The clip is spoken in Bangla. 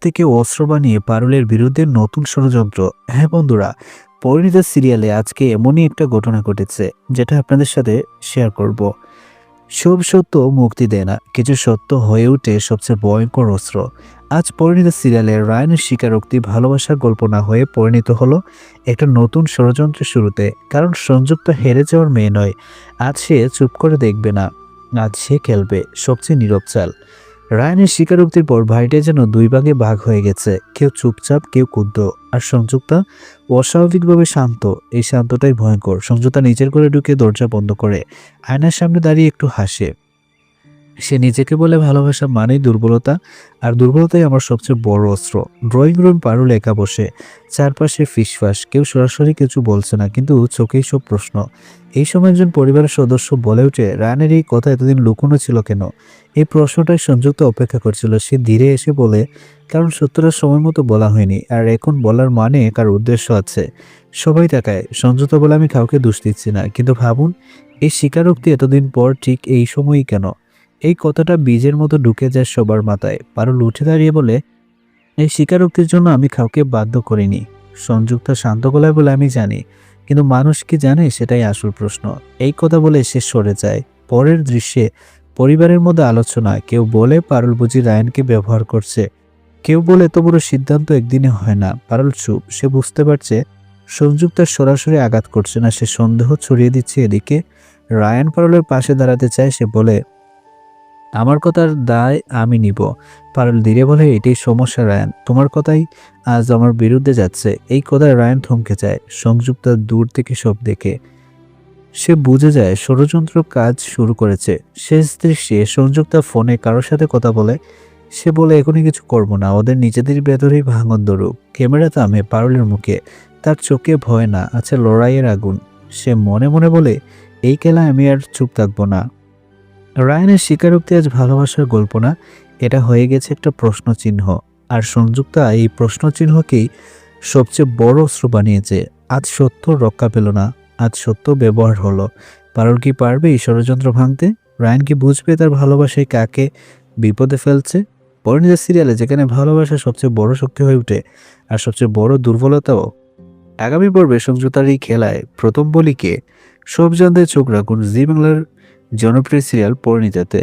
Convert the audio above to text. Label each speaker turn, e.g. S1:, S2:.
S1: থেকে অস্ত্র বানিয়ে পারুলের বিরুদ্ধে নতুন ষড়যন্ত্র। হ্যাঁ বন্ধুরা, পরিণীতা সিরিয়ালে আজকে এমনই একটা ঘটনা ঘটেছে যেটা আপনাদের সাথে শেয়ার করব। সব সত্য মুক্তি দেয় না, কিছু সত্য হয়ে ওঠে সবচেয়ে ভয়ঙ্কর অস্ত্র। আজ পরিণীতা সিরিয়ালে রায়ানের স্বীকারোক্তি ভালোবাসার গল্প না হয়ে পরিণত হলো একটা নতুন ষড়যন্ত্রের শুরুতে। কারণ সংযুক্ত হেরে যাওয়ার মেয়ে নয়, আজ সে চুপ করে দেখবে না, আজ সে খেলবে সবচেয়ে নীরব চাল। রায়ানের স্বীকারোক্তির পর ভাইটা যেন দুই ভাগে ভাগ হয়ে গেছে, কেউ চুপচাপ কেউ ক্ষুব্ধ। আর সংযুক্তা অস্বাভাবিকভাবে শান্ত। এই শান্তটাই ভয়ঙ্কর। সংযুক্তা নিজের ঘরে ঢুকে দরজা বন্ধ করে আয়নার সামনে দাঁড়িয়ে একটু হাসে। সে নিজেকে বলে ভালোবাসা মানেই দুর্বলতা, আর দুর্বলতাই আমার সবচেয়ে বড় অস্ত্র। ড্রয়িং রুম পারুল একা বসে, চারপাশে ফিসফাস, কেউ সরাসরি কিছু বলছে না, কিন্তু চোখেই সব প্রশ্ন। এই সময় একজন পরিবারের সদস্য বলে ওঠে, রায়ানের এই কথা এতদিন লুকোনো ছিল কেন? এই প্রশ্নটাই সংযুক্ত অপেক্ষা করছিল। সে ধীরে এসে বলে, কারণ সত্যটা সময় মতো বলা হয়নি, আর এখন বলার মানে কার উদ্দেশ্য আছে। সবাই তাকায়। সংযুক্ত বলে, আমি কাউকে দোষ দিচ্ছি না, কিন্তু ভাবুন এই স্বীকারোক্তি এতদিন পর ঠিক এই সময়ই কেন? এই কথাটা বীজের মতো ঢুকে যায় সবার মাথায়। পারুল উঠে দাঁড়িয়ে বলে, এই স্বীকারোক্তির জন্য আমি কাউকে বাধ্য করিনি। সংযুক্তা শান্ত গলায় বলে, আমি জানি, কিন্তু মানুষ কি জানে সেটাই আসল প্রশ্ন। এই কথা বলে সে সরে যায়। পরের দৃশ্যে পরিবারের মধ্যে আলোচনা। কেউ বলে পারুল বুঝি রায়ানকে ব্যবহার করছে, কেউ বলে এত বড় সিদ্ধান্ত একদিনে হয় না। পারুল চুপ। সে বুঝতে পারছে সংযুক্তার সরাসরি আঘাত করছে না, সে সন্দেহ ছড়িয়ে দিচ্ছে এদিকে। রায়ান পারুলের পাশে দাঁড়াতে চায়। সে বলে, আমার কথার দায় আমি নিব। পারুল ধীরে বলে, এটাই সমস্যা রায়ান, তোমার কথাই আজ আমার বিরুদ্ধে যাচ্ছে। এই কথায় রায়ান থমকে যায়। সংযুক্তা দূর থেকে সব দেখে সে বুঝে যায় ষড়যন্ত্র কাজ শুরু করেছে। শেষ দৃশ্যে সংযুক্তা ফোনে কারোর সাথে কথা বলে। সে বলে, এখনই কিছু করব না, ওদের নিজেদের ভেতরেই ভাঙন ধরুক। ক্যামেরা থামে পারুলের মুখে, তার চোখে ভয় না, আছে লড়াইয়ের আগুন। সে মনে মনে বলে, এই খেলায় আমি আর চুপ থাকবো না। রায়ানের স্বীকারোক্তি আজ ভালোবাসার গল্প না, এটা হয়ে গেছে একটা প্রশ্নচিহ্ন। আর সংযুক্তা এই প্রশ্নচিহ্নকেই সবচেয়ে বড় অস্ত্র বানিয়েছে। আজ সত্য রক্ষা পেল না, আজ সত্য ব্যবহার হলো। পারুল কি পারবে এই ষড়যন্ত্র ভাঙতে? রায়ান কি বুঝবে তার ভালোবাসায় কাকে বিপদে ফেলছে? পরিণীতা সিরিয়ালে যেখানে ভালোবাসা সবচেয়ে বড় শক্তি হয়ে ওঠে, আর সবচেয়ে বড় দুর্বলতাও। আগামী পর্বে সংযুক্তার এই খেলায় প্রথম বলি কে, সব জানতে চোখ রাখুন জি বাংলার জনপ্রিয় সিরিয়াল পরিণীতাতে।